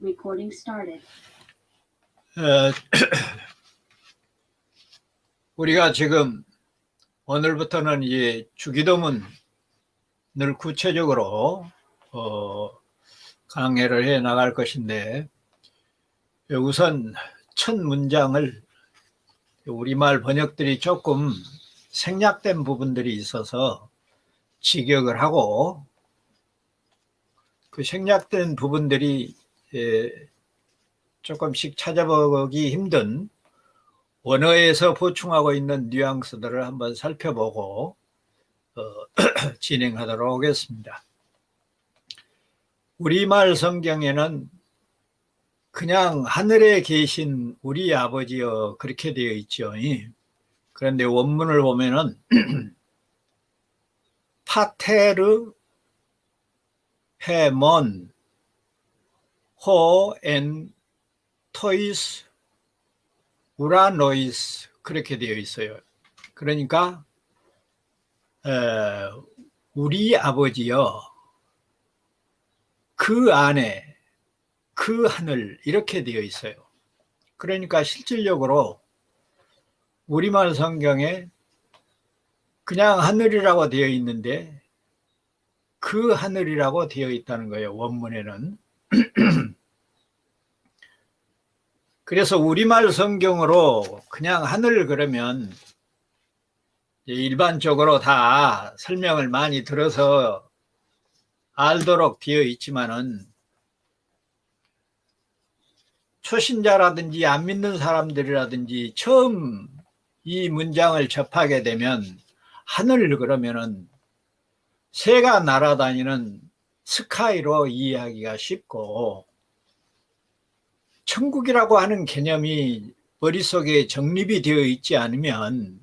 Recording started. 우리가 지금 오늘부터는 이 주기도문을 구체적으로 강해를 해 나갈 것인데, 우선 첫 문장을 우리말 번역들이 조금 생략된 부분들이 있어서 직역을 하고, 그 생략된 부분들이 조금씩 찾아보기 힘든 원어에서 보충하고 있는 뉘앙스들을 한번 살펴보고 진행하도록 하겠습니다. 우리말 성경에는 그냥 하늘에 계신 우리 아버지여 그렇게 되어 있죠. 그런데 원문을 보면은 파테르 헤몬 호엔 토이스 우라노이스 그렇게 되어 있어요. 그러니까 우리 아버지여 그 안에 그 하늘 이렇게 되어 있어요. 그러니까 실질적으로 우리말 성경에 그냥 하늘이라고 되어 있는데 그 하늘이라고 되어 있다는 거예요. 원문에는. 그래서 우리말 성경으로 그냥 하늘 그러면 일반적으로 다 설명을 많이 들어서 알도록 되어 있지만은 초신자라든지 안 믿는 사람들이라든지 처음 이 문장을 접하게 되면 하늘 그러면은 새가 날아다니는 스카이로 이해하기가 쉽고, 천국이라고 하는 개념이 머릿속에 정립이 되어 있지 않으면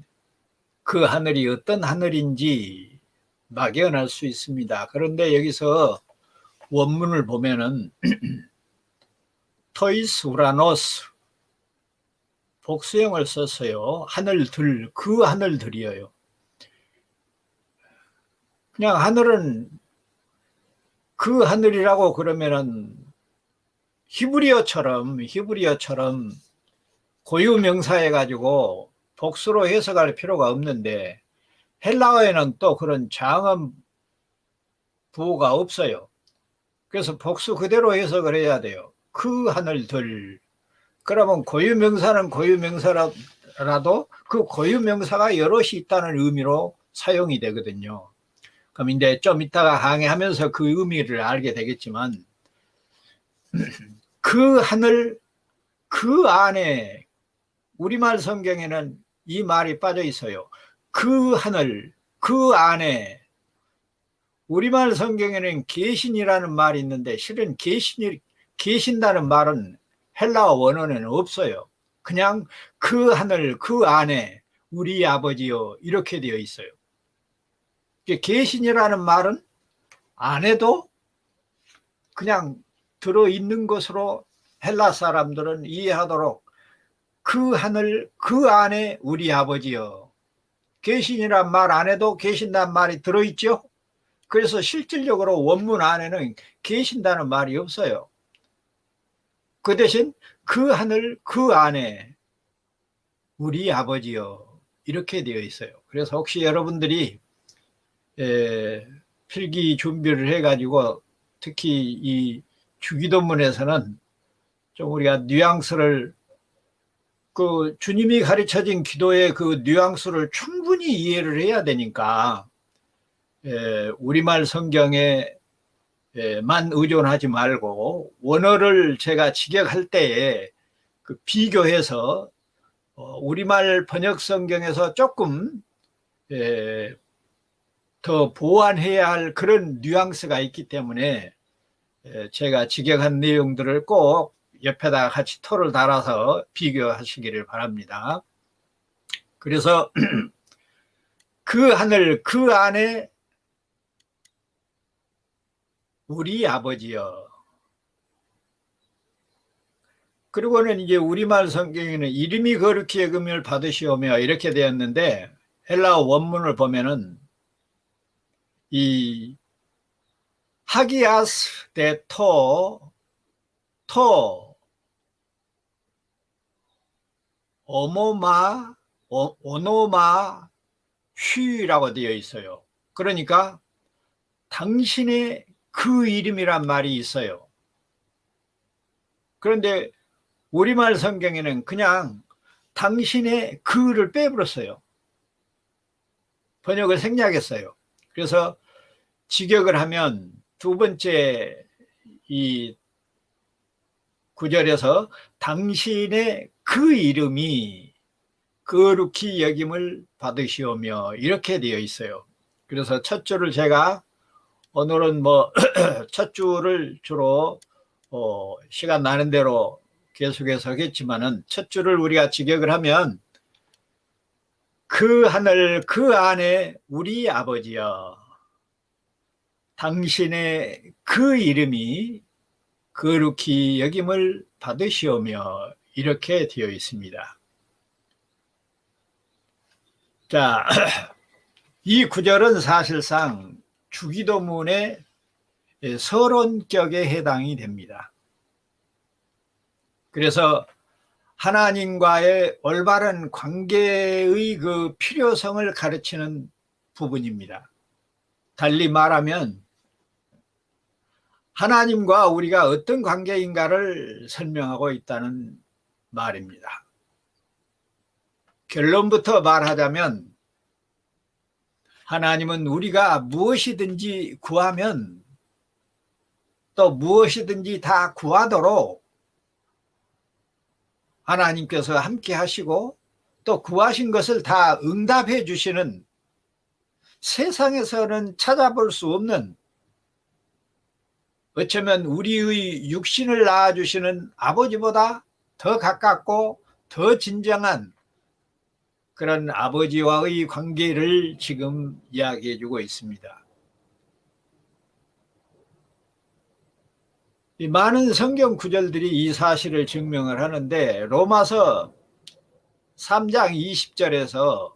그 하늘이 어떤 하늘인지 막연할 수 있습니다. 그런데 여기서 원문을 보면은 토이스 우라노스 복수형을 썼어요. 하늘들, 그 하늘들이에요. 그냥 하늘은 그 하늘이라고 그러면은 히브리어처럼 고유명사해 가지고 복수로 해석할 필요가 없는데, 헬라어에는 또 그런 장음 부호가 없어요. 그래서 복수 그대로 해석을 해야 돼요. 그 하늘들. 그러면 고유명사는 고유명사라도 그 고유명사가 여럿이 있다는 의미로 사용이 되거든요. 그럼 이제 좀 이따가 강의하면서 그 의미를 알게 되겠지만, 그 하늘 그 안에 우리말 성경에는 이 말이 빠져 있어요. 그 하늘 그 안에. 우리말 성경에는 계신이라는 말이 있는데 실은 계신다는 말은 헬라어 원어에는 없어요. 그냥 그 하늘 그 안에 우리 아버지요 이렇게 되어 있어요. 계신이라는 말은 안에도 그냥 들어있는 것으로 헬라 사람들은 이해하도록, 그 하늘 그 안에 우리 아버지요. 계신이란 말 안에도 계신다는 말이 들어있죠. 그래서 실질적으로 원문 안에는 계신다는 말이 없어요. 그 대신 그 하늘 그 안에 우리 아버지요 이렇게 되어 있어요. 그래서 혹시 여러분들이 필기 준비를 해가지고 특히 이 주기도문에서는 좀 우리가 뉘앙스를, 그 주님이 가르쳐진 기도의 그 뉘앙스를 충분히 이해를 해야 되니까 우리말 성경에만 의존하지 말고 원어를 제가 직역할 때에 그 비교해서 우리말 번역 성경에서 조금 더 보완해야 할 그런 뉘앙스가 있기 때문에 제가 직역한 내용들을 꼭 옆에다가 같이 토를 달아서 비교하시기를 바랍니다. 그래서 그 하늘 그 안에 우리 아버지여. 그리고는 이제 우리말 성경에는 이름이 거룩히 여김을 받으시오며 이렇게 되었는데, 헬라어 원문을 보면은 이 하기아스 데토 토, 오모마, 오노마, 휘라고 되어 있어요. 그러니까 당신의 그 이름이란 말이 있어요. 그런데 우리말 성경에는 그냥 당신의 그를 빼버렸어요. 번역을 생략했어요. 그래서 직역을 하면 두 번째 이 구절에서 당신의 그 이름이 거룩히 여김을 받으시오며 이렇게 되어 있어요. 그래서 첫 줄을 제가 오늘은 첫 줄을 주로 시간 나는 대로 계속해서 하겠지만은 첫 줄을 우리가 직역을 하면 그 하늘 그 안에 우리 아버지여 당신의 그 이름이 거룩히 여김을 받으시오며 이렇게 되어 있습니다. 자, 이 구절은 사실상 주기도문의 서론격에 해당이 됩니다. 그래서 하나님과의 올바른 관계의 그 필요성을 가르치는 부분입니다. 달리 말하면 하나님과 우리가 어떤 관계인가를 설명하고 있다는 말입니다. 결론부터 말하자면 하나님은 우리가 무엇이든지 구하면 또 무엇이든지 다 구하도록 하나님께서 함께 하시고 또 구하신 것을 다 응답해 주시는 세상에서는 찾아볼 수 없는 어쩌면 우리의 육신을 낳아주시는 아버지보다 더 가깝고 더 진정한 그런 아버지와의 관계를 지금 이야기해 주고 있습니다. 이 많은 성경 구절들이 이 사실을 증명을 하는데 로마서 3장 20절에서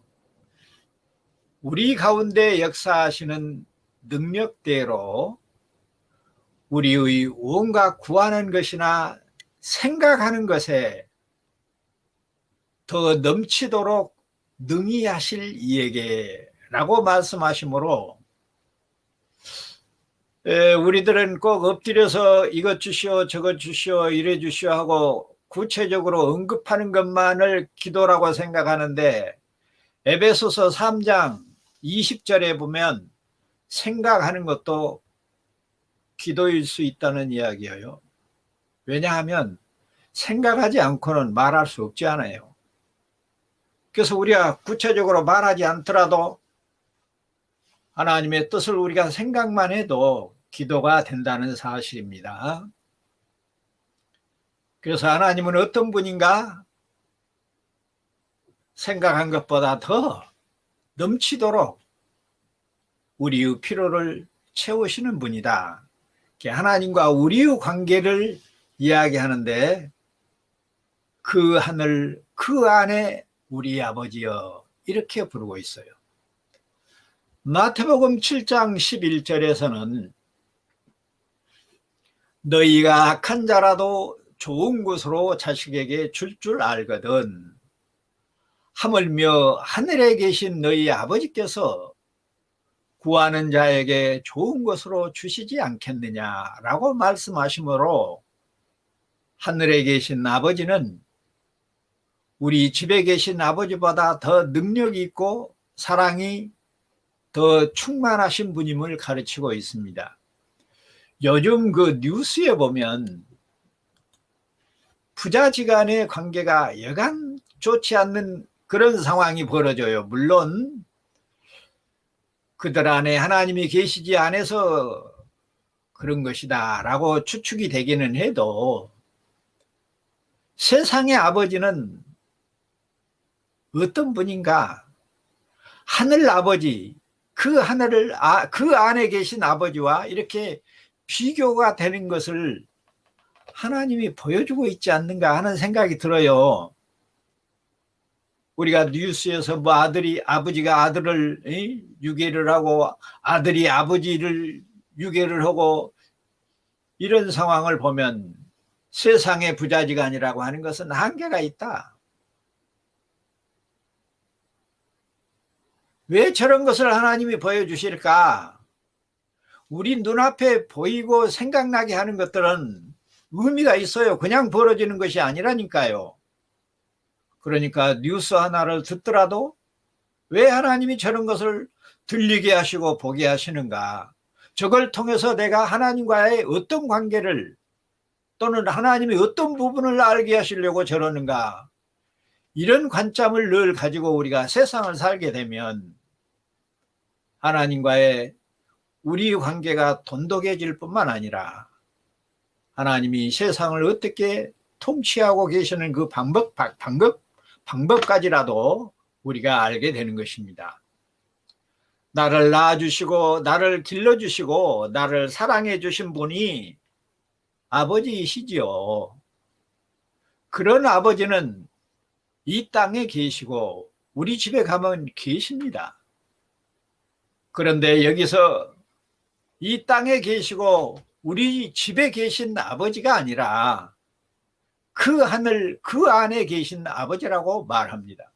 우리 가운데 역사하시는 능력대로 우리의 온갖 구하는 것이나 생각하는 것에 더 넘치도록 능히 하실 이에게 라고 말씀하시므로 우리들은 꼭 엎드려서 이것 주시오 저것 주시오 이래 주시오 하고 구체적으로 언급하는 것만을 기도라고 생각하는데 에베소서 3장 20절에 보면 생각하는 것도 기도일 수 있다는 이야기예요. 왜냐하면 생각하지 않고는 말할 수 없지 않아요. 그래서 우리가 구체적으로 말하지 않더라도 하나님의 뜻을 우리가 생각만 해도 기도가 된다는 사실입니다. 그래서 하나님은 어떤 분인가? 생각한 것보다 더 넘치도록 우리의 필요를 채우시는 분이다. 하나님과 우리의 관계를 이야기하는데 그 하늘 그 안에 우리 아버지여 이렇게 부르고 있어요. 마태복음 7장 11절에서는 너희가 악한 자라도 좋은 것으로 자식에게 줄 줄 알거든 하물며 하늘에 계신 너희 아버지께서 구하는 자에게 좋은 것으로 주시지 않겠느냐라고 말씀하시므로 하늘에 계신 아버지는 우리 집에 계신 아버지보다 더 능력이 있고 사랑이 더 충만하신 분임을 가르치고 있습니다. 요즘 그 뉴스에 보면 부자지간의 관계가 여간 좋지 않는 그런 상황이 벌어져요. 물론 그들 안에 하나님이 계시지 않아서 그런 것이다 라고 추측이 되기는 해도 세상의 아버지는 어떤 분인가? 하늘 아버지, 그 하늘을 그 안에 계신 아버지와 이렇게 비교가 되는 것을 하나님이 보여주고 있지 않는가 하는 생각이 들어요. 우리가 뉴스에서 뭐 아버지가 아들을 유괴를 하고 아들이 아버지를 유괴를 하고 이런 상황을 보면 세상의 부자지간이라고 하는 것은 한계가 있다. 왜 저런 것을 하나님이 보여주실까? 우리 눈앞에 보이고 생각나게 하는 것들은 의미가 있어요. 그냥 벌어지는 것이 아니라니까요. 그러니까 뉴스 하나를 듣더라도 왜 하나님이 저런 것을 들리게 하시고 보게 하시는가? 저걸 통해서 내가 하나님과의 어떤 관계를 또는 하나님의 어떤 부분을 알게 하시려고 저러는가? 이런 관점을 늘 가지고 우리가 세상을 살게 되면 하나님과의 우리 관계가 돈독해질 뿐만 아니라 하나님이 세상을 어떻게 통치하고 계시는 그 방법까지라도 우리가 알게 되는 것입니다. 나를 낳아주시고 나를 길러주시고 나를 사랑해 주신 분이 아버지이시지요. 그런 아버지는 이 땅에 계시고 우리 집에 가면 계십니다. 그런데 여기서 이 땅에 계시고 우리 집에 계신 아버지가 아니라 그 하늘 그 안에 계신 아버지라고 말합니다.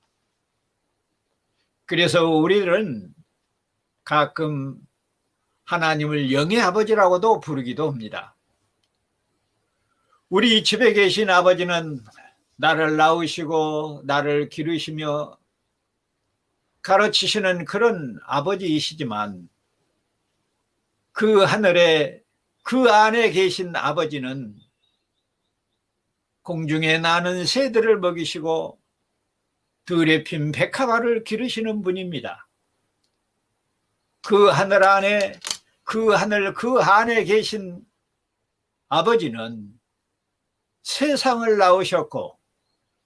그래서 우리는 가끔 하나님을 영의 아버지라고도 부르기도 합니다. 우리 집에 계신 아버지는 나를 낳으시고 나를 기르시며 가르치시는 그런 아버지이시지만 그 하늘에 그 안에 계신 아버지는 공중에 나는 새들을 먹이시고 들에 핀 백합화를 기르시는 분입니다. 그 하늘 안에 그 안에 계신 아버지는 세상을 낳으셨고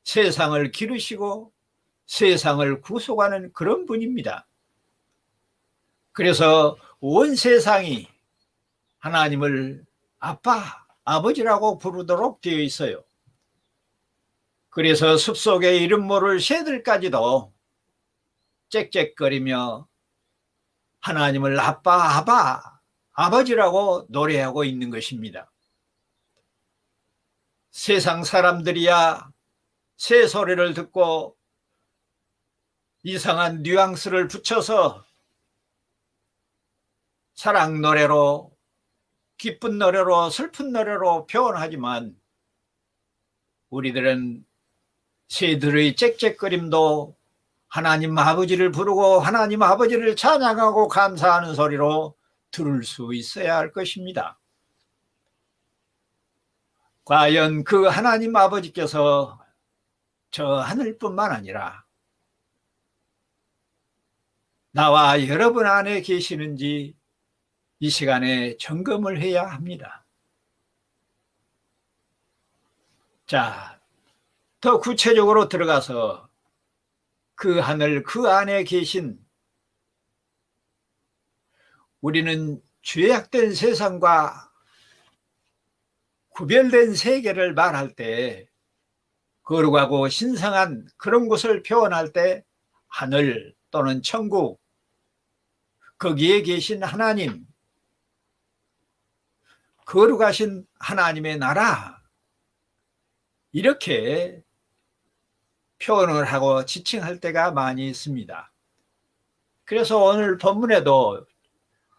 세상을 기르시고 세상을 구속하는 그런 분입니다. 그래서 온 세상이 하나님을 아빠, 아버지라고 부르도록 되어 있어요. 그래서 숲속에 이름 모를 새들까지도 짹짹거리며 하나님을 아빠, 아버지라고 노래하고 있는 것입니다. 세상 사람들이야 새 소리를 듣고 이상한 뉘앙스를 붙여서 사랑 노래로, 기쁜 노래로, 슬픈 노래로 표현하지만 우리들은 새들의 짹짹거림도 하나님 아버지를 부르고 하나님 아버지를 찬양하고 감사하는 소리로 들을 수 있어야 할 것입니다. 과연 그 하나님 아버지께서 저 하늘뿐만 아니라 나와 여러분 안에 계시는지 이 시간에 점검을 해야 합니다. 자, 더 구체적으로 들어가서 그 하늘 그 안에 계신 우리는 죄악된 세상과 구별된 세계를 말할 때 거룩하고 신성한 그런 곳을 표현할 때 하늘 또는 천국 거기에 계신 하나님 거룩하신 하나님의 나라 이렇게 표현을 하고 지칭할 때가 많이 있습니다. 그래서 오늘 본문에도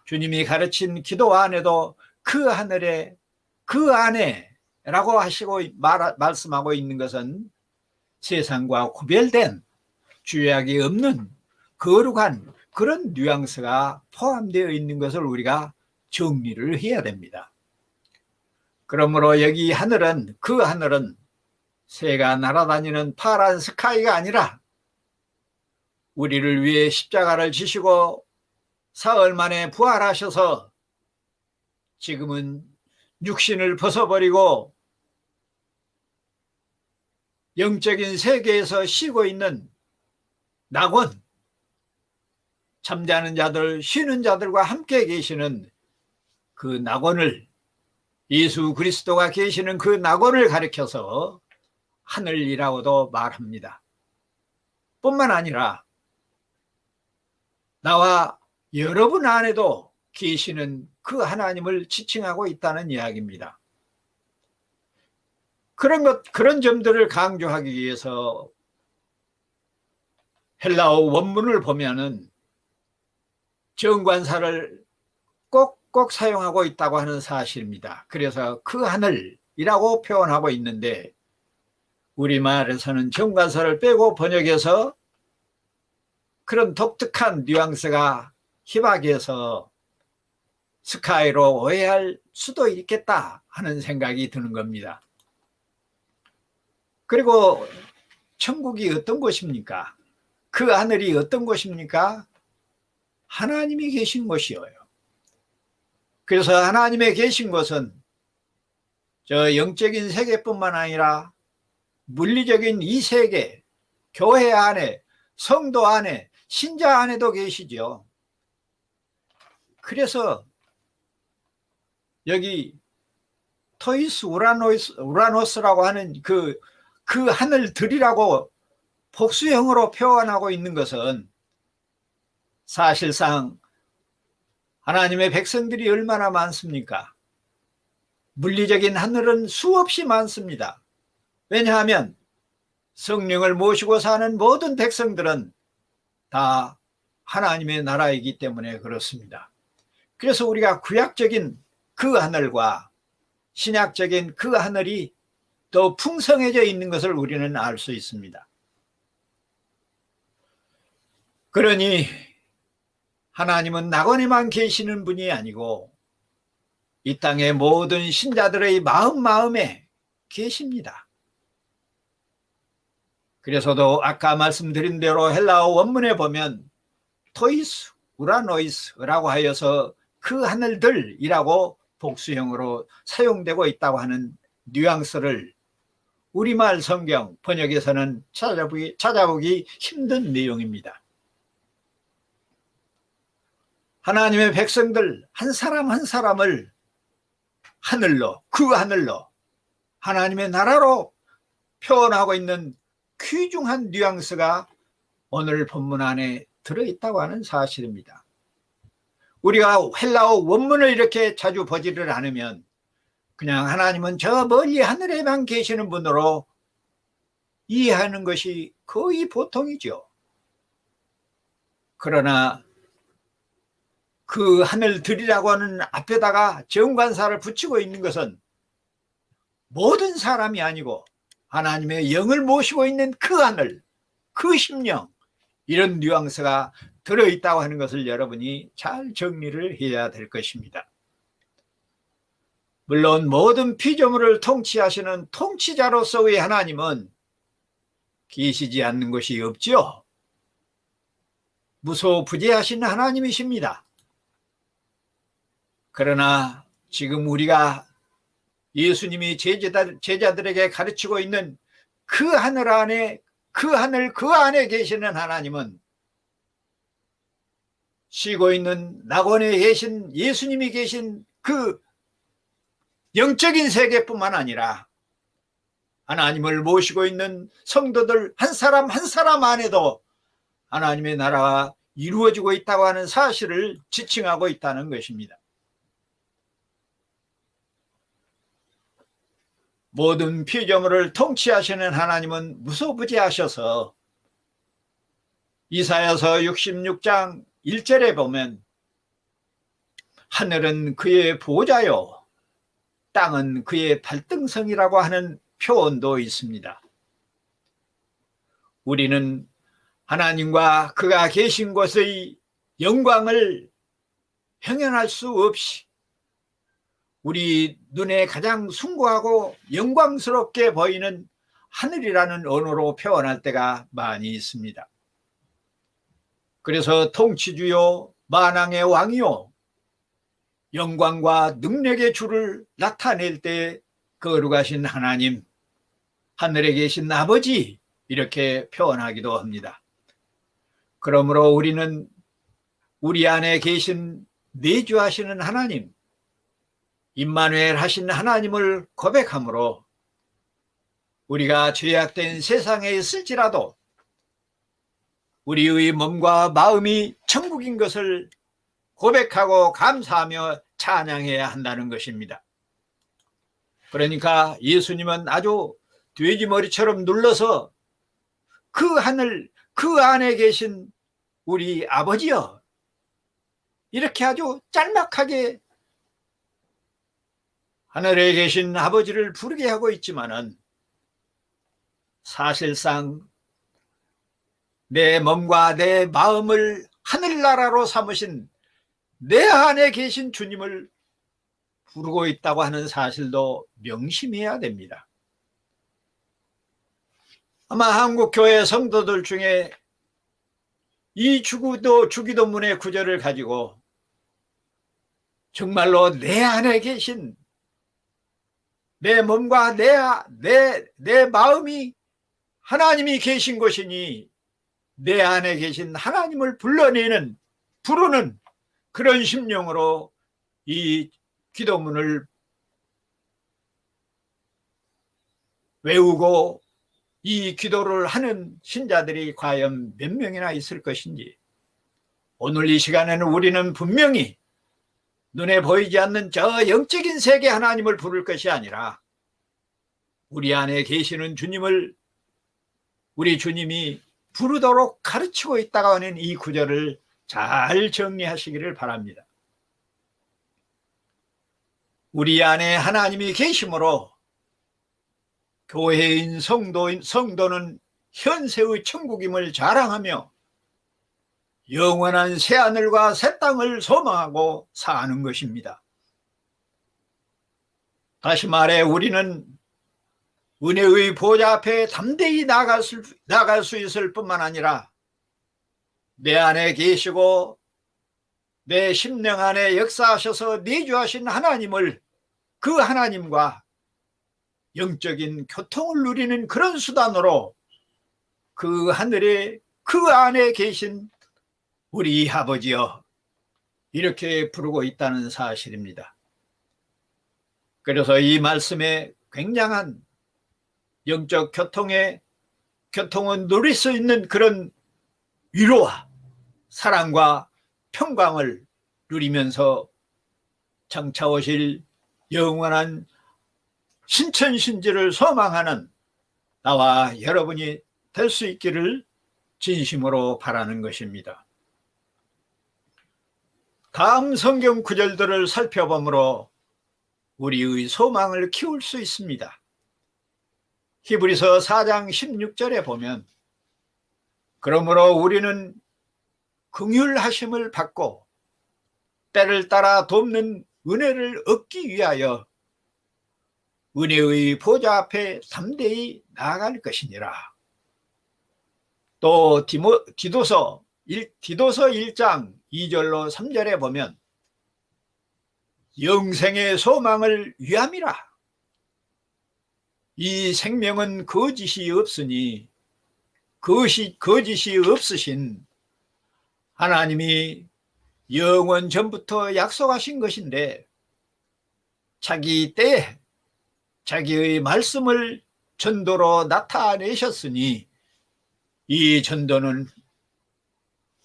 주님이 가르친 기도 안에도 그 하늘에 그 안에 라고 하시고 말씀하고 있는 것은 세상과 구별된 죄악이 없는 거룩한 그런 뉘앙스가 포함되어 있는 것을 우리가 정리를 해야 됩니다. 그러므로 여기 하늘은 그 하늘은 새가 날아다니는 파란 스카이가 아니라 우리를 위해 십자가를 지시고 사흘 만에 부활하셔서 지금은 육신을 벗어버리고 영적인 세계에서 쉬고 있는 낙원, 잠자는 자들, 쉬는 자들과 함께 계시는 그 낙원을 예수 그리스도가 계시는 그 낙원을 가리켜서 하늘이라고도 말합니다. 뿐만 아니라 나와 여러분 안에도 계시는 그 하나님을 지칭하고 있다는 이야기입니다. 그런 점들을 강조하기 위해서 헬라어 원문을 보면은 정관사를 꼭꼭 사용하고 있다고 하는 사실입니다. 그래서 그 하늘이라고 표현하고 있는데 우리말에서는 정관사를 빼고 번역해서 그런 독특한 뉘앙스가 희박해서 스카이로 오해할 수도 있겠다 하는 생각이 드는 겁니다. 그리고 천국이 어떤 곳입니까? 그 하늘이 어떤 곳입니까? 하나님이 계신 곳이에요. 그래서 하나님의 계신 곳은 저 영적인 세계뿐만 아니라 물리적인 이 세계, 교회 안에, 성도 안에, 신자 안에도 계시죠. 그래서 여기 토이스 우라노스라고 하는 그 하늘들이라고 복수형으로 표현하고 있는 것은 사실상 하나님의 백성들이 얼마나 많습니까? 물리적인 하늘은 수없이 많습니다. 왜냐하면 성령을 모시고 사는 모든 백성들은 다 하나님의 나라이기 때문에 그렇습니다. 그래서 우리가 구약적인 그 하늘과 신약적인 그 하늘이 더 풍성해져 있는 것을 우리는 알 수 있습니다. 그러니 하나님은 낙원에만 계시는 분이 아니고 이 땅의 모든 신자들의 마음에 계십니다. 그래서도 아까 말씀드린 대로 헬라어 원문에 보면 토이스, 우라노이스라고 하여서 그 하늘들이라고 복수형으로 사용되고 있다고 하는 뉘앙스를 우리말 성경 번역에서는 찾아보기 힘든 내용입니다. 하나님의 백성들 한 사람 한 사람을 하늘로, 그 하늘로, 하나님의 나라로 표현하고 있는 귀중한 뉘앙스가 오늘 본문 안에 들어있다고 하는 사실입니다. 우리가 헬라어 원문을 이렇게 자주 보지를 않으면 그냥 하나님은 저 멀리 하늘에만 계시는 분으로 이해하는 것이 거의 보통이죠. 그러나 그 하늘들이라고 하는 앞에다가 정관사를 붙이고 있는 것은 모든 사람이 아니고 하나님의 영을 모시고 있는 그 하늘, 그 심령, 이런 뉘앙스가 들어있다고 하는 것을 여러분이 잘 정리를 해야 될 것입니다. 물론 모든 피조물을 통치하시는 통치자로서의 하나님은 계시지 않는 것이 없죠. 무소부재하신 하나님이십니다. 그러나 지금 우리가 예수님이 제자들에게 가르치고 있는 그 하늘 안에, 그 하늘 그 안에 계시는 하나님은 쉬고 있는 낙원에 계신 예수님이 계신 그 영적인 세계뿐만 아니라 하나님을 모시고 있는 성도들 한 사람 한 사람 안에도 하나님의 나라가 이루어지고 있다고 하는 사실을 지칭하고 있다는 것입니다. 모든 피조물을 통치하시는 하나님은 무소부재하셔서 이사야서 66장 1절에 보면 하늘은 그의 보좌요 땅은 그의 발등성이라고 하는 표현도 있습니다. 우리는 하나님과 그가 계신 곳의 영광을 형연할 수 없이 우리 눈에 가장 숭고하고 영광스럽게 보이는 하늘이라는 언어로 표현할 때가 많이 있습니다. 그래서 통치주요 만왕의 왕이요 영광과 능력의 주를 나타낼 때 거룩하신 하나님, 하늘에 계신 아버지 이렇게 표현하기도 합니다. 그러므로 우리는 우리 안에 계신 내주하시는 하나님, 임마누엘 하신 하나님을 고백함으로 우리가 죄악된 세상에 있을지라도 우리의 몸과 마음이 천국인 것을 고백하고 감사하며 찬양해야 한다는 것입니다. 그러니까 예수님은 아주 돼지 머리처럼 눌러서 그 하늘 그 안에 계신 우리 아버지여, 이렇게 아주 짤막하게 하늘에 계신 아버지를 부르게 하고 있지만은 사실상 내 몸과 내 마음을 하늘나라로 삼으신 내 안에 계신 주님을 부르고 있다고 하는 사실도 명심해야 됩니다. 아마 한국 교회 성도들 중에 이 주기도문의 구절을 가지고 정말로 내 안에 계신 내 몸과 내 마음이 하나님이 계신 것이니 내 안에 계신 하나님을 부르는 그런 심령으로 이 기도문을 외우고 이 기도를 하는 신자들이 과연 몇 명이나 있을 것인지, 오늘 이 시간에는 우리는 분명히 눈에 보이지 않는 저 영적인 세계 하나님을 부를 것이 아니라 우리 안에 계시는 주님을 우리 주님이 부르도록 가르치고 있다고 하는 이 구절을 잘 정리하시기를 바랍니다. 우리 안에 하나님이 계심으로 교회인 성도는 현세의 천국임을 자랑하며 영원한 새하늘과 새 땅을 소망하고 사는 것입니다. 다시 말해 우리는 은혜의 보좌 앞에 담대히 나갈 수 있을 뿐만 아니라 내 안에 계시고 내 심령 안에 역사하셔서 내주하신 하나님을, 그 하나님과 영적인 교통을 누리는 그런 수단으로 그 하늘에 그 안에 계신 우리 아버지여, 이렇게 부르고 있다는 사실입니다. 그래서 이 말씀에 굉장한 영적 교통은 누릴 수 있는 그런 위로와 사랑과 평강을 누리면서 장차 오실 영원한 신천신지를 소망하는 나와 여러분이 될 수 있기를 진심으로 바라는 것입니다. 다음 성경 구절들을 살펴보므로 우리의 소망을 키울 수 있습니다. 히브리서 4장 16절에 보면, 그러므로 우리는 긍휼하심을 받고 때를 따라 돕는 은혜를 얻기 위하여 은혜의 보좌 앞에 담대히 나아갈 것이니라. 또 디도서 1장 2절로 3절에 보면 영생의 소망을 위함이라. 이 생명은 거짓이 없으니 거짓이 없으신 하나님이 영원 전부터 약속하신 것인데 자기 때에 자기의 말씀을 전도로 나타내셨으니 이 전도는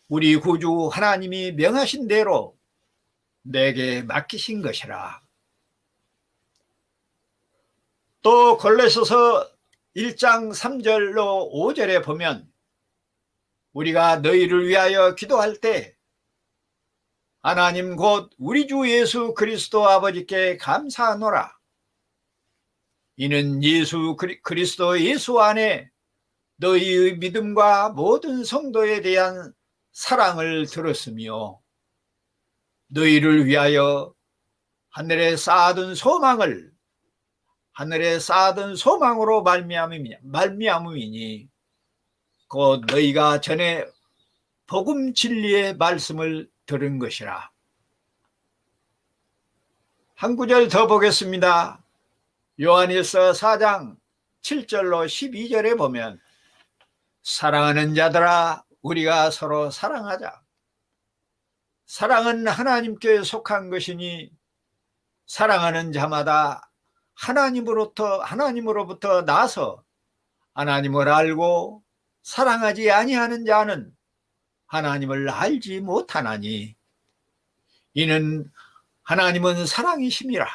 우리 구주 하나님이 명하신 대로 내게 맡기신 것이라. 또 골로새서 1장 3절로 5절에 보면 우리가 너희를 위하여 기도할 때 하나님 곧 우리 주 예수 그리스도 아버지께 감사하노라. 이는 예수 그리스도 예수 안에 너희의 믿음과 모든 성도에 대한 사랑을 들었으며 너희를 위하여 하늘에 쌓아둔 소망으로 말미암음이니 곧 너희가 전에 복음 진리의 말씀을 들은 것이라. 한 구절 더 보겠습니다. 요한일서 4장 7절로 12절에 보면 사랑하는 자들아 우리가 서로 사랑하자. 사랑은 하나님께 속한 것이니 사랑하는 자마다 하나님으로부터 나서 하나님을 알고 사랑하지 아니하는 자는 하나님을 알지 못하나니 이는 하나님은 사랑이심이라.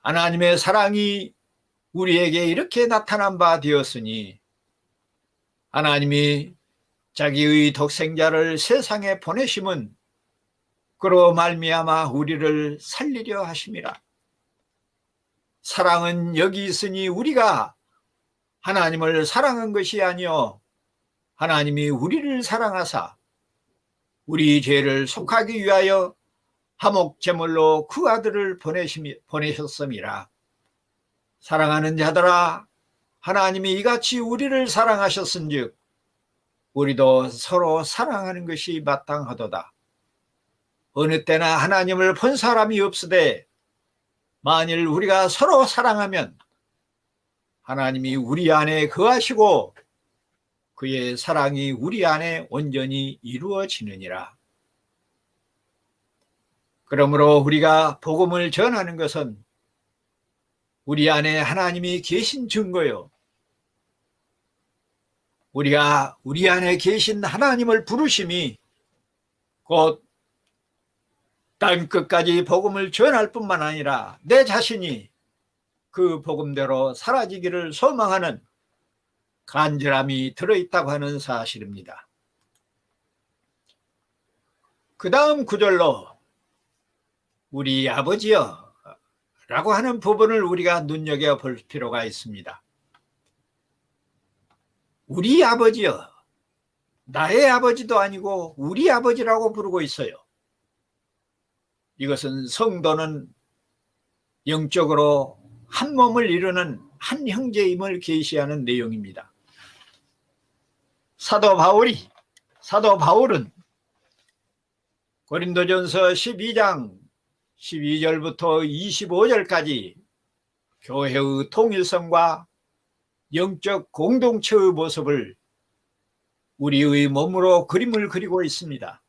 하나님의 사랑이 우리에게 이렇게 나타난 바 되었으니 하나님이 자기의 독생자를 세상에 보내심은 그로 말미암아 우리를 살리려 하심이라. 사랑은 여기 있으니 우리가 하나님을 사랑한 것이 아니요 하나님이 우리를 사랑하사 우리 죄를 속하기 위하여 화목 제물로 그 아들을 보내셨음이라. 사랑하는 자들아, 하나님이 이같이 우리를 사랑하셨은즉 우리도 서로 사랑하는 것이 마땅하도다. 어느 때나 하나님을 본 사람이 없으되 만일 우리가 서로 사랑하면 하나님이 우리 안에 거하시고 그의 사랑이 우리 안에 온전히 이루어지느니라. 그러므로 우리가 복음을 전하는 것은 우리 안에 하나님이 계신 증거요. 우리가 우리 안에 계신 하나님을 부르심이 곧 땅 끝까지 복음을 전할 뿐만 아니라 내 자신이 그 복음대로 사라지기를 소망하는 간절함이 들어있다고 하는 사실입니다. 그 다음 구절로 우리 아버지여 라고 하는 부분을 우리가 눈여겨볼 필요가 있습니다. 우리 아버지여, 나의 아버지도 아니고 우리 아버지라고 부르고 있어요. 이것은 성도는 영적으로 한 몸을 이루는 한 형제임을 계시하는 내용입니다. 사도 바울은 고린도전서 12장 12절부터 25절까지 교회의 통일성과 영적 공동체의 모습을 우리의 몸으로 그림을 그리고 있습니다.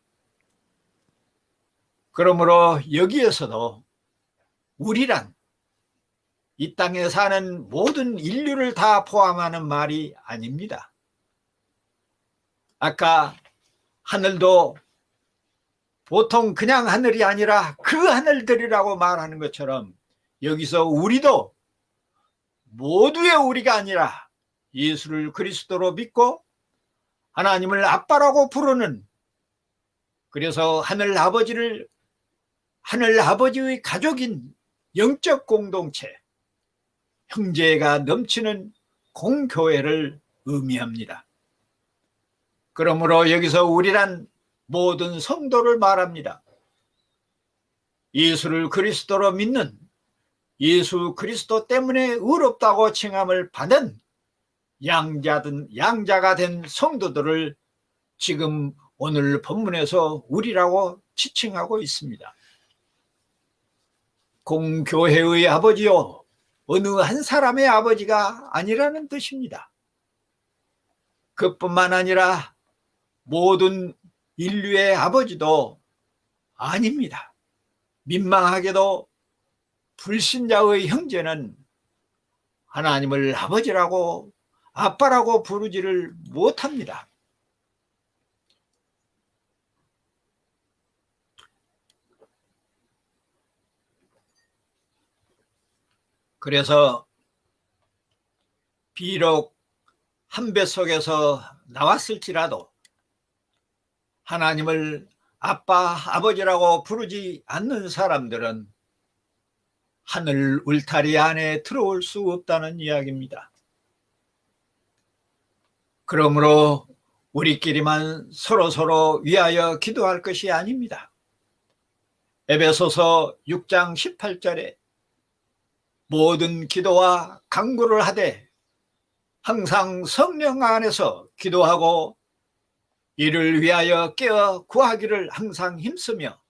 그러므로 여기에서도 우리란 이 땅에 사는 모든 인류를 다 포함하는 말이 아닙니다. 아까 하늘도 보통 그냥 하늘이 아니라 그 하늘들이라고 말하는 것처럼 여기서 우리도 모두의 우리가 아니라 예수를 그리스도로 믿고 하나님을 아빠라고 부르는, 그래서 하늘 아버지의 가족인 영적 공동체, 형제가 넘치는 공교회를 의미합니다. 그러므로 여기서 우리란 모든 성도를 말합니다. 예수를 그리스도로 믿는, 예수 그리스도 때문에 의롭다고 칭함을 받은 양자가 된 성도들을 지금 오늘 본문에서 우리라고 지칭하고 있습니다. 공교회의 아버지요, 어느 한 사람의 아버지가 아니라는 뜻입니다. 그뿐만 아니라 모든 인류의 아버지도 아닙니다. 민망하게도 불신자의 형제는 하나님을 아버지라고 아빠라고 부르지를 못합니다. 그래서 비록 한 뱃속에서 나왔을지라도 하나님을 아빠, 아버지라고 부르지 않는 사람들은 하늘 울타리 안에 들어올 수 없다는 이야기입니다. 그러므로 우리끼리만 서로 위하여 기도할 것이 아닙니다. 에베소서 6장 18절에 모든 기도와 간구를 하되 항상 성령 안에서 기도하고 이를 위하여 깨어 구하기를 항상 힘쓰며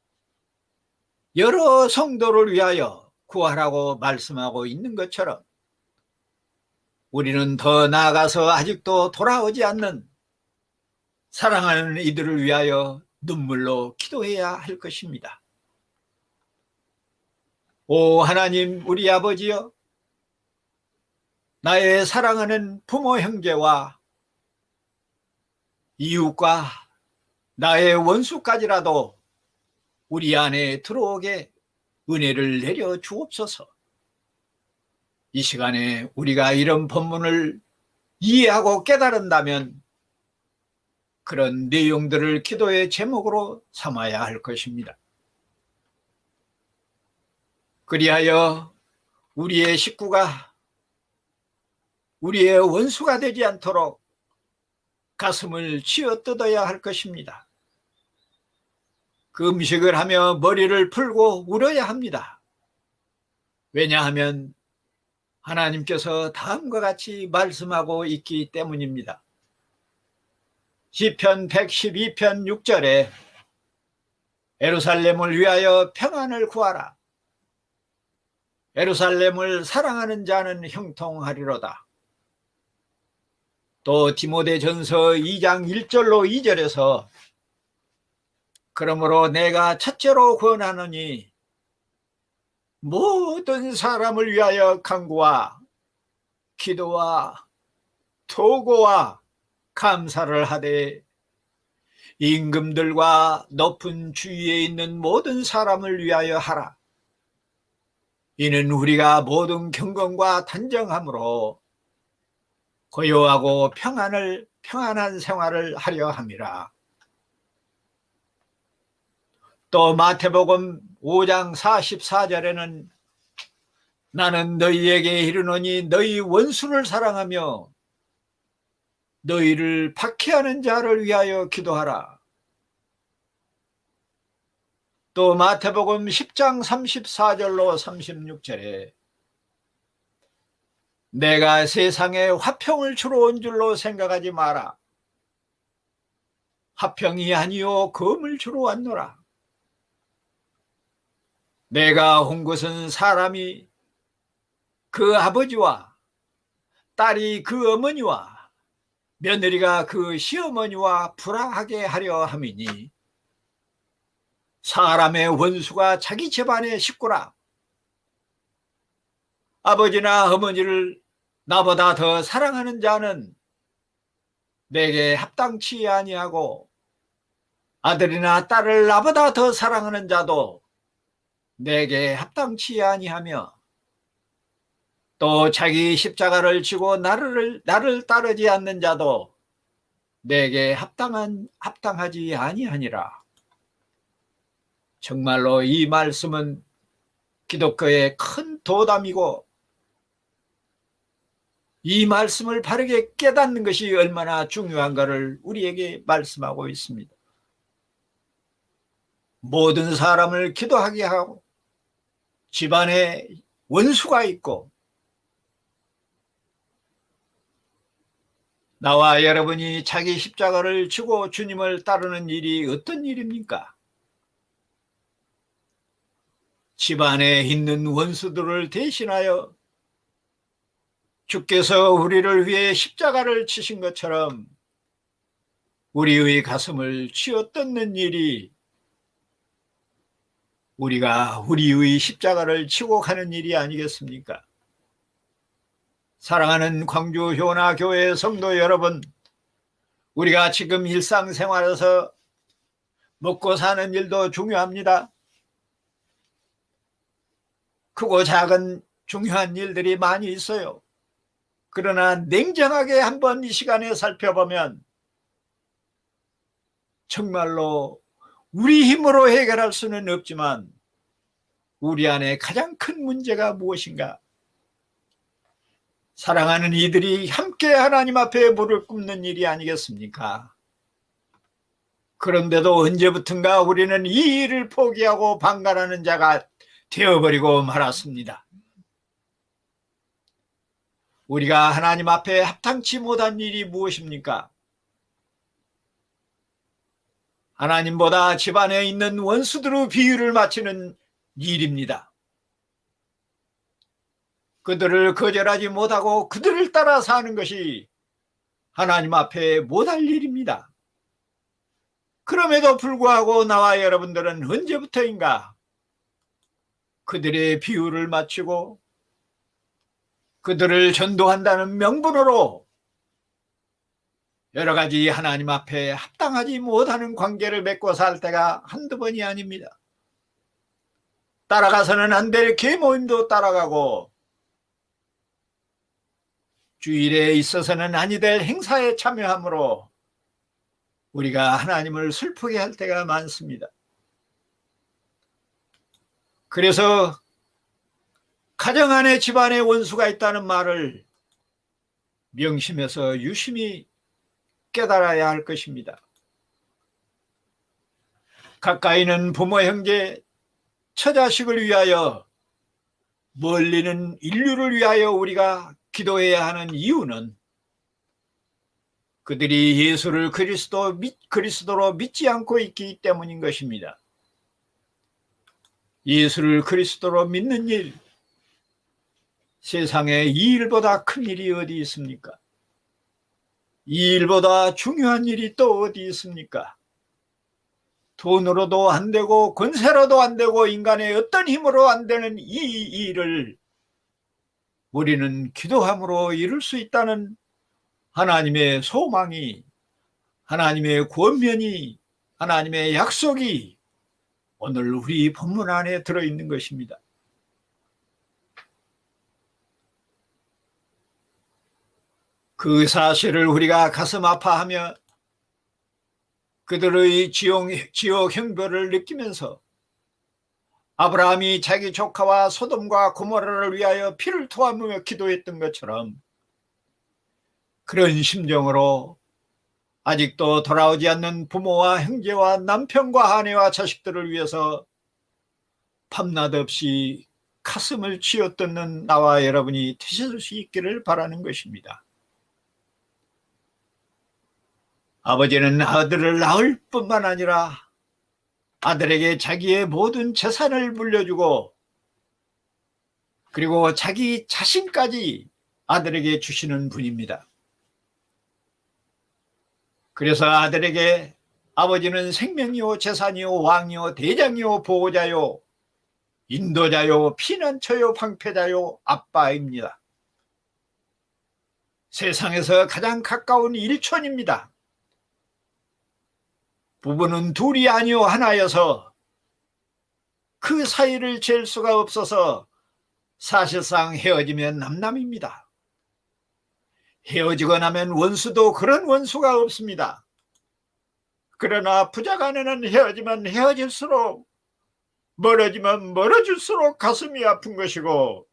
여러 성도를 위하여 구하라고 말씀하고 있는 것처럼 우리는 더 나아가서 아직도 돌아오지 않는 사랑하는 이들을 위하여 눈물로 기도해야 할 것입니다. 오 하나님, 우리 아버지여, 나의 사랑하는 부모 형제와 이웃과 나의 원수까지라도 우리 안에 들어오게 은혜를 내려 주옵소서. 이 시간에 우리가 이런 본문을 이해하고 깨달은다면 그런 내용들을 기도의 제목으로 삼아야 할 것입니다. 그리하여 우리의 식구가 우리의 원수가 되지 않도록 가슴을 쥐어뜯어야 할 것입니다. 그 음식을 하며 머리를 풀고 울어야 합니다. 왜냐하면 하나님께서 다음과 같이 말씀하고 있기 때문입니다. 시편 112편 6절에 예루살렘을 위하여 평안을 구하라. 예루살렘을 사랑하는 자는 형통하리로다. 또 디모데전서 2장 1절로 2절에서 그러므로 내가 첫째로 권하노니 모든 사람을 위하여 간구와 기도와 토고와 감사를 하되 임금들과 높은 주위에 있는 모든 사람을 위하여 하라. 이는 우리가 모든 경건과 단정함으로 고요하고 평안한 생활을 하려 함이라. 또 마태복음 5장 44절에는 나는 너희에게 이르노니 너희 원수를 사랑하며 너희를 박해하는 자를 위하여 기도하라. 또 마태복음 10장 34절로 36절에 내가 세상에 화평을 주러 온 줄로 생각하지 마라. 화평이 아니요 검을 주러 왔노라. 내가 온 것은 사람이 그 아버지와 딸이 그 어머니와 며느리가 그 시어머니와 불화하게 하려 함이니 사람의 원수가 자기 집안의 식구라. 아버지나 어머니를 나보다 더 사랑하는 자는 내게 합당치 아니하고 아들이나 딸을 나보다 더 사랑하는 자도 내게 합당치 아니하며 또 자기 십자가를 지고 나를 따르지 않는 자도 내게 합당하지 아니하니라. 정말로 이 말씀은 기독교의 큰 도담이고 이 말씀을 바르게 깨닫는 것이 얼마나 중요한가를 우리에게 말씀하고 있습니다. 모든 사람을 기도하게 하고 집안에 원수가 있고 나와 여러분이 자기 십자가를 지고 주님을 따르는 일이 어떤 일입니까? 집안에 있는 원수들을 대신하여 주께서 우리를 위해 십자가를 치신 것처럼 우리의 가슴을 쥐어뜯는 일이 우리가 우리의 십자가를 치고 가는 일이 아니겠습니까? 사랑하는 광주 효나교회 성도 여러분, 우리가 지금 일상생활에서 먹고 사는 일도 중요합니다. 크고 작은 중요한 일들이 많이 있어요. 그러나 냉정하게 한번 이 시간에 살펴보면 정말로 우리 힘으로 해결할 수는 없지만 우리 안에 가장 큰 문제가 무엇인가? 사랑하는 이들이 함께 하나님 앞에 무릎 꿇는 일이 아니겠습니까? 그런데도 언제부턴가 우리는 이 일을 포기하고 방관하는 자가 되어버리고 말았습니다. 우리가 하나님 앞에 합당치 못한 일이 무엇입니까? 하나님보다 집안에 있는 원수들의 비유를 맞추는 일입니다. 그들을 거절하지 못하고 그들을 따라 사는 것이 하나님 앞에 못할 일입니다. 그럼에도 불구하고 나와 여러분들은 언제부터인가 그들의 비유를 맞추고 그들을 전도한다는 명분으로 여러 가지 하나님 앞에 합당하지 못하는 관계를 맺고 살 때가 한두 번이 아닙니다. 따라가서는 안 될 계모임도 따라가고 주일에 있어서는 아니 될 행사에 참여함으로 우리가 하나님을 슬프게 할 때가 많습니다. 그래서 가정 안에 집안에 원수가 있다는 말을 명심해서 유심히 깨달아야 할 것입니다. 가까이는 부모, 형제, 처자식을 위하여, 멀리는 인류를 위하여 우리가 기도해야 하는 이유는 그들이 예수를 그리스도로 믿지 않고 있기 때문인 것입니다. 예수를 그리스도로 믿는 일, 세상에 이 일보다 큰 일이 어디 있습니까? 이 일보다 중요한 일이 또 어디 있습니까? 돈으로도 안 되고 권세로도 안 되고 인간의 어떤 힘으로 안 되는 이 일을 우리는 기도함으로 이룰 수 있다는 하나님의 소망이, 하나님의 권면이, 하나님의 약속이 오늘 우리 본문 안에 들어있는 것입니다. 그 사실을 우리가 가슴 아파하며 그들의 지옥 형벌을 느끼면서 아브라함이 자기 조카와 소돔과 고모라를 위하여 피를 토하며 기도했던 것처럼 그런 심정으로 아직도 돌아오지 않는 부모와 형제와 남편과 아내와 자식들을 위해서 밤낮 없이 가슴을 쥐어뜯는 나와 여러분이 되실 수 있기를 바라는 것입니다. 아버지는 아들을 낳을 뿐만 아니라 아들에게 자기의 모든 재산을 물려주고 그리고 자기 자신까지 아들에게 주시는 분입니다. 그래서 아들에게 아버지는 생명이요 재산이요 왕이요 대장이요 보호자요 인도자요 피난처요 방패자요 아빠입니다. 세상에서 가장 가까운 일촌입니다. 부부는 둘이 아니요 하나여서 그 사이를 잴 수가 없어서 사실상 헤어지면 남남입니다. 헤어지고 나면 원수도 그런 원수가 없습니다. 그러나 부자간에는 헤어지면 헤어질수록 멀어지면 멀어질수록 가슴이 아픈 것이고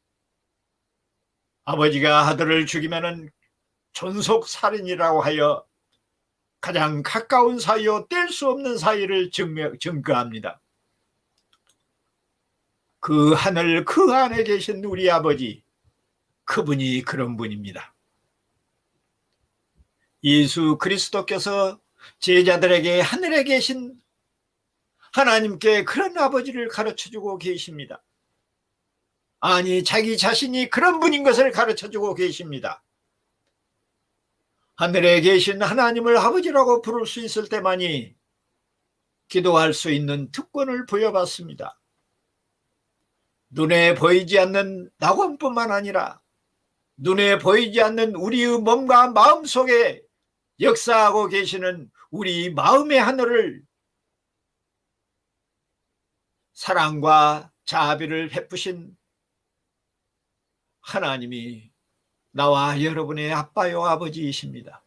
아버지가 아들을 죽이면 존속살인이라고 하여 가장 가까운 사이요 뗄 수 없는 사이를 증거합니다. 그 하늘 그 안에 계신 우리 아버지, 그분이 그런 분입니다. 예수 그리스도께서 제자들에게 하늘에 계신 하나님께 그런 아버지를 가르쳐주고 계십니다. 아니, 자기 자신이 그런 분인 것을 가르쳐주고 계십니다. 하늘에 계신 하나님을 아버지라고 부를 수 있을 때만이 기도할 수 있는 특권을 부여받습니다. 눈에 보이지 않는 낙원뿐만 아니라 눈에 보이지 않는 우리의 몸과 마음 속에 역사하고 계시는 우리 마음의 하늘을 사랑과 자비를 베푸신 하나님이 나와 여러분의 아빠요 아버지이십니다.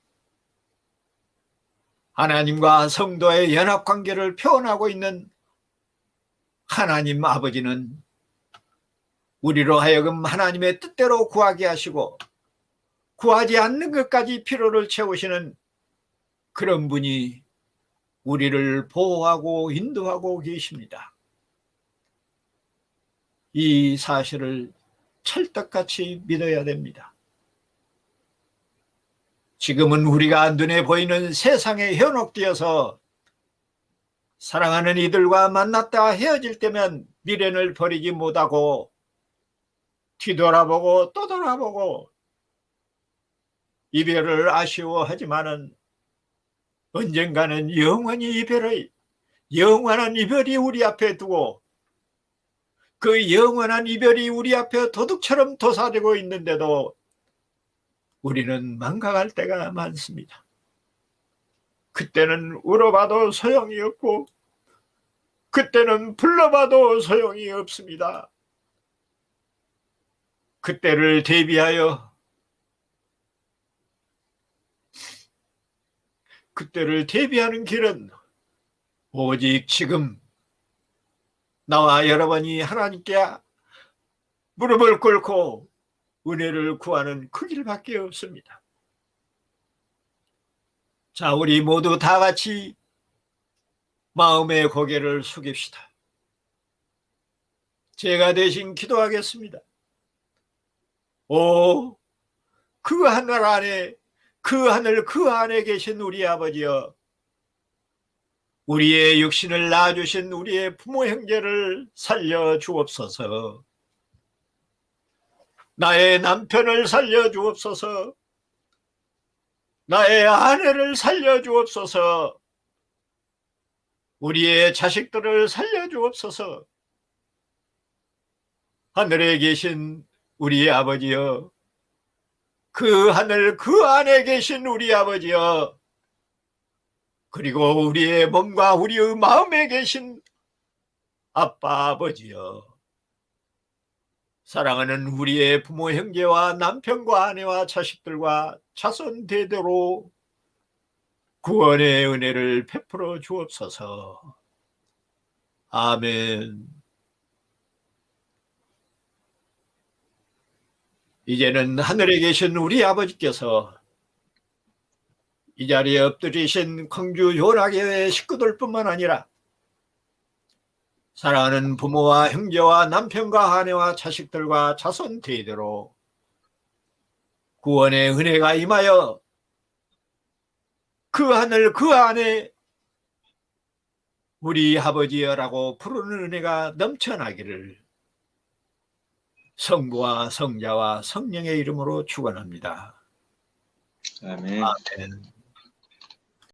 하나님과 성도의 연합관계를 표현하고 있는 하나님 아버지는 우리로 하여금 하나님의 뜻대로 구하게 하시고 구하지 않는 것까지 필요를 채우시는 그런 분이 우리를 보호하고 인도하고 계십니다. 이 사실을 찰떡같이 믿어야 됩니다. 지금은 우리가 눈에 보이는 세상에 현혹되어서 사랑하는 이들과 만났다 헤어질 때면 미련을 버리지 못하고 뒤돌아보고 또 돌아보고 이별을 아쉬워하지만은 언젠가는 영원한 이별이 우리 앞에 두고 그 영원한 이별이 우리 앞에 도둑처럼 도사리고 있는데도 우리는 망각할 때가 많습니다. 그때는 울어봐도 소용이 없고 그때는 불러봐도 소용이 없습니다. 그때를 대비하여 그때를 대비하는 길은 오직 지금 나와 여러분이 하나님께 무릎을 꿇고 은혜를 구하는 그 길밖에 없습니다. 자, 우리 모두 다 같이 마음의 고개를 숙입시다. 제가 대신 기도하겠습니다. 오, 그 하늘 안에, 그 하늘 그 안에 계신 우리 아버지여, 우리의 육신을 낳아주신 우리의 부모 형제를 살려 주옵소서. 나의 남편을 살려 주옵소서. 나의 아내를 살려 주옵소서. 우리의 자식들을 살려 주옵소서. 하늘에 계신 우리 아버지여, 그 하늘 그 안에 계신 우리 아버지여, 그리고 우리의 몸과 우리의 마음에 계신 아빠 아버지여, 사랑하는 우리의 부모 형제와 남편과 아내와 자식들과 자손 대대로 구원의 은혜를 베풀어 주옵소서. 아멘. 이제는 하늘에 계신 우리 아버지께서 이 자리에 엎드리신 광주 요락교회 식구들뿐만 아니라 사랑하는 부모와 형제와 남편과 아내와 자식들과 자손 대대로 구원의 은혜가 임하여 그 하늘 그 안에 우리 아버지여라고 부르는 은혜가 넘쳐나기를 성부와 성자와 성령의 이름으로 축원합니다. 아멘. 아멘.